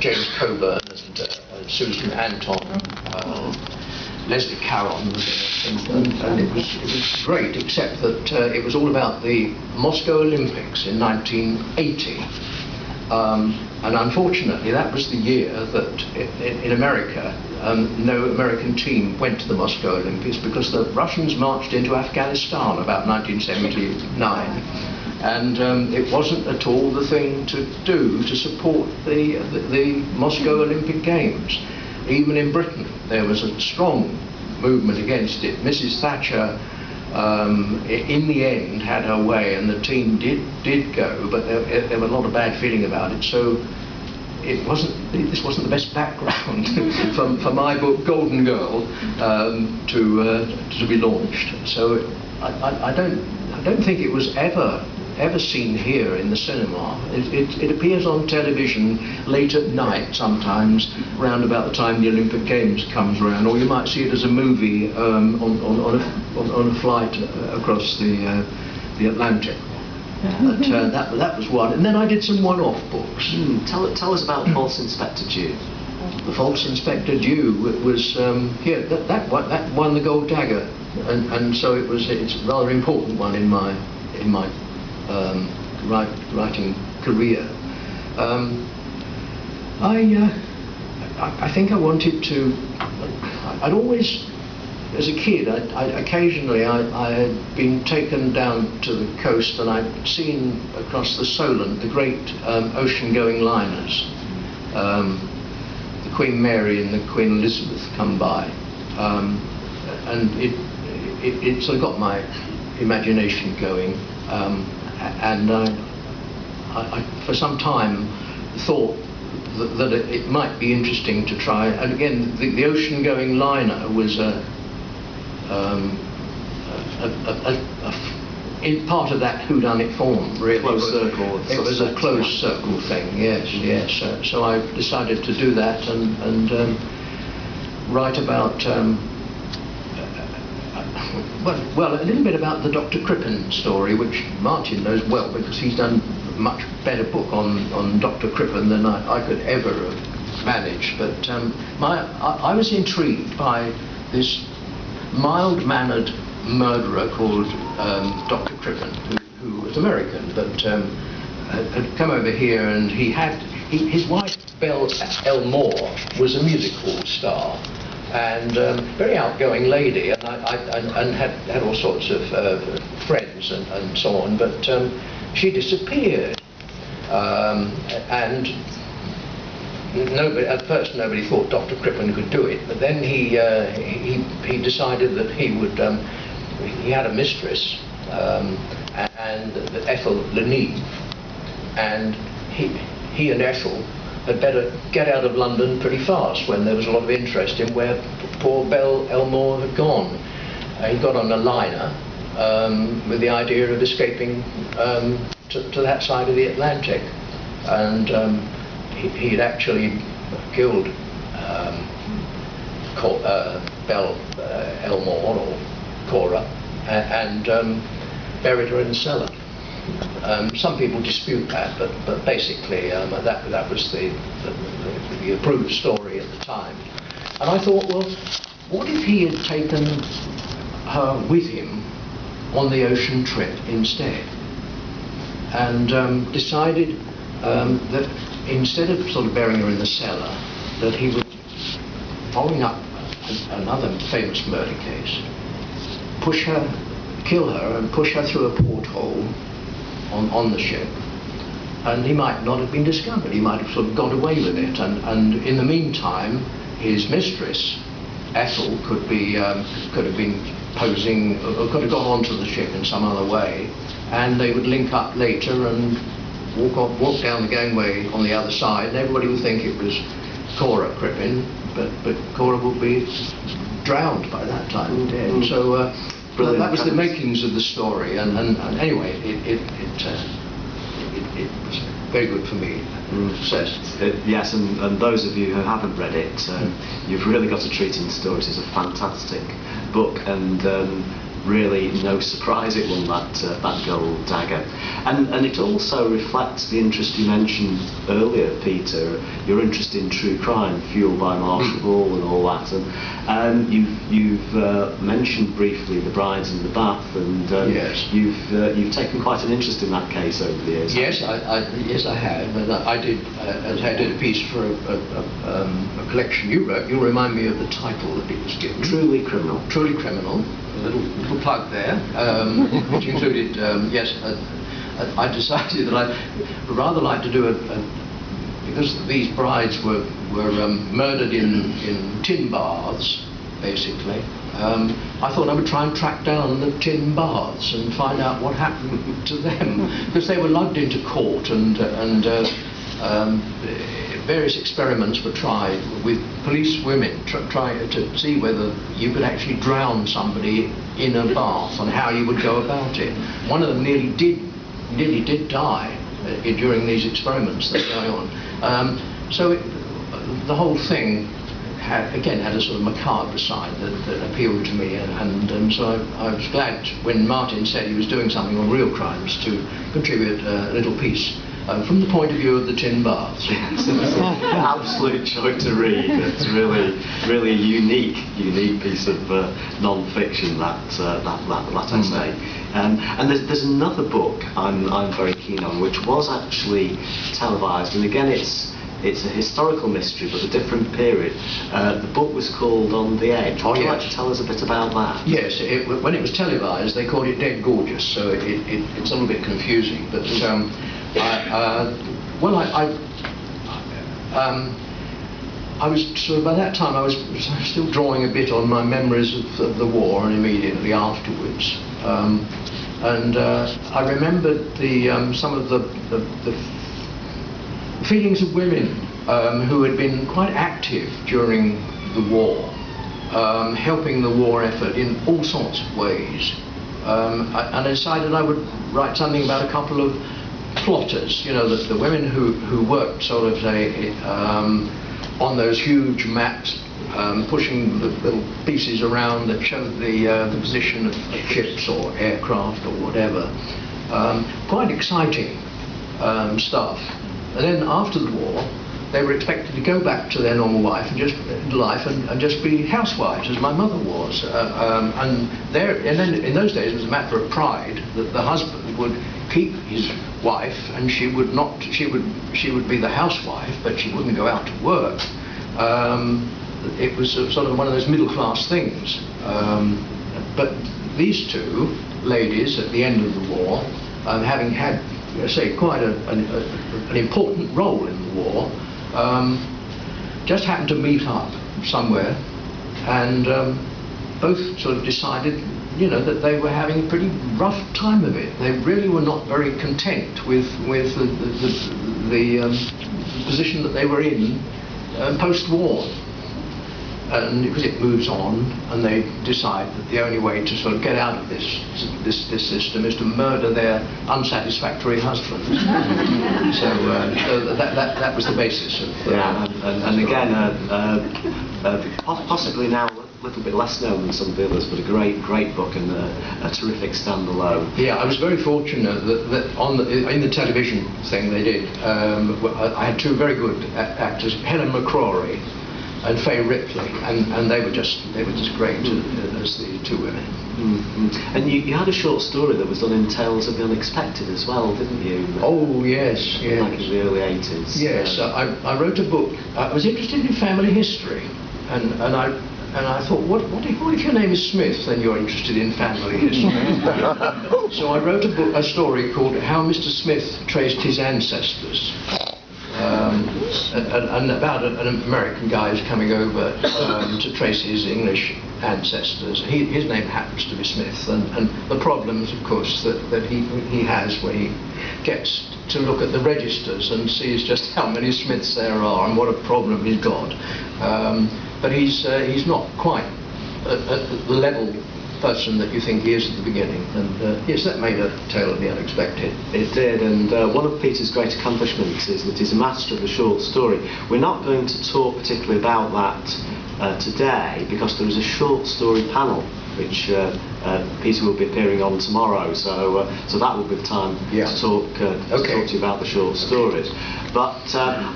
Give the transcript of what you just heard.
James Coburn and Susan Anton, Leslie Caron, and it was great, except that it was all about the Moscow Olympics in 1980. And unfortunately, that was the year that in America, no American team went to the Moscow Olympics because the Russians marched into Afghanistan about 1979. And it wasn't at all the thing to do to support the Moscow Olympic Games. Even in Britain, there was a strong movement against it. Mrs. Thatcher, in the end, had her way, and the team did go, but there was a lot of bad feeling about it. So this wasn't the best background for my book Golden Girl to be launched. So I don't think it was ever seen here in the cinema. It appears on television late at night sometimes, round about the time the Olympic Games comes around, or you might see it as a movie on a flight across the Atlantic. But that was one, and then I did some one-off books. Tell us about False Inspector Dew. The False Inspector Dew was that won the Gold Dagger, and so it's a rather important one in my writing career. I think I wanted to. I'd always, as a kid, occasionally I had been taken down to the coast and I'd seen across the Solent the great ocean-going liners, the Queen Mary and the Queen Elizabeth come by, and it sort of got my imagination going. And I, for some time, thought that it might be interesting to try. And again, the ocean-going liner was in part of that whodunit form, really. Closed circle. It was a closed circle thing. Yes. So I decided to do that and write about. Well, a little bit about the Dr. Crippen story, which Martin knows well because he's done a much better book on Dr. Crippen than I could ever have managed. But I was intrigued by this mild-mannered murderer called Dr. Crippen, who was American, but had come over here, and his wife, Belle Elmore, was a music hall star. And very outgoing lady, and had all sorts of friends and so on, but she disappeared, and at first nobody thought Dr. Crippen could do it, but then he decided that he had a mistress, and Ethel Leneve, and he and Ethel had better get out of London pretty fast when there was a lot of interest in where poor Belle Elmore had gone. He got on a liner with the idea of escaping to that side of the Atlantic, and he had actually killed Belle Elmore, or Cora, and buried her in the cellar. Some people dispute that, but basically that was the approved story at the time. And I thought, well, what if he had taken her with him on the ocean trip instead, and decided that instead of sort of burying her in the cellar, that he would, following up another famous murder case, kill her and push her through a porthole on the ship, and he might not have been discovered. He might have sort of got away with it, and in the meantime his mistress Ethel could have been posing, or could have got onto the ship in some other way, and they would link up later and walk down the gangway on the other side, and everybody would think it was Cora Crippen, but Cora would be drowned by that time, dead. So that was the makings of the story, and anyway, it was very good for me. Success. Yes, and those of you who haven't read it, you've really got a treat in the stories. It's a fantastic book, and really no surprise it won that gold dagger. And it also reflects the interest you mentioned earlier, Peter, your interest in true crime, fueled by Marshall Hall and all that. And you've mentioned briefly The Brides in the Bath, and yes. You've taken quite an interest in that case over the years. Yes, I have. And I did a piece for a collection you wrote. You'll remind me of the title that it was given. Truly Criminal. Truly Criminal. A little plug there, which included, yes, I decided that I'd rather like to do because these brides were murdered in tin baths, basically. I thought I would try and track down the tin baths and find out what happened to them, because they were lugged into court, and various experiments were tried with police women, trying to see whether you could actually drown somebody in a bath and how you would go about it. One of them nearly did die during these experiments that were going on. So the whole thing had a sort of macabre side that appealed to me, and so I was glad when Martin said he was doing something on real crimes to contribute a little piece from the point of view of the tin baths. Yes, it's an absolute joy to read. It's really a unique piece of non-fiction, that essay. And there's another book I'm very keen on, which was actually televised, and again it's a historical mystery, but a different period. The book was called On the Edge. Would you like to tell us a bit about that? Yes, when it was televised, they called it Dead Gorgeous, so it's a little bit confusing. But I was sort of, by that time I was still drawing a bit on my memories of the war and immediately afterwards. And I remembered some of the feelings of women who had been quite active during the war, helping the war effort in all sorts of ways. And I decided I would write something about a couple of plotters, the women who worked sort of on those huge maps, pushing the little pieces around that showed the position of ships or aircraft or whatever. Quite exciting stuff. And then after the war, they were expected to go back to their normal life and just be housewives, as my mother was. And then in those days, it was a matter of pride that the husband would keep his wife, and she would be the housewife, but she wouldn't go out to work. It was sort of one of those middle-class things. But these two ladies at the end of the war, having had, say, quite an important role in the war, just happened to meet up somewhere, and both sort of decided, that they were having a pretty rough time of it. They really were not very content with the position that they were in post-war. And because it moves on, and they decide that the only way to sort of get out of this system is to murder their unsatisfactory husbands. So that was the basis of. And again, possibly now a little bit less known than some of the others, but a great book and a terrific standalone. Yeah, I was very fortunate that in the television thing they did, I had two very good actors, Helen McCrory and Fay Ripley, and they were just great as the two women. Mm-hmm. And you had a short story that was done in Tales of the Unexpected as well, didn't you? Oh yes. Like in the early 80s. Yes, I wrote a book. I was interested in family history, and I thought, what if your name is Smith, then you're interested in family history? So I wrote a story called How Mr. Smith Traced His Ancestors. And about an American guy who's coming over to trace his English ancestors. His name happens to be Smith, and the problems, of course, that he has when he gets to look at the registers and sees just how many Smiths there are and what a problem he's got. But he's not quite at the level person that you think he is at the beginning, and yes, that made a Tale of the Unexpected. It did, and one of Peter's great accomplishments is that he's a master of the short story. We're not going to talk particularly about that today because there is a short story panel which Peter will be appearing on tomorrow, so that will be the time Yeah. to talk to you about the short stories. But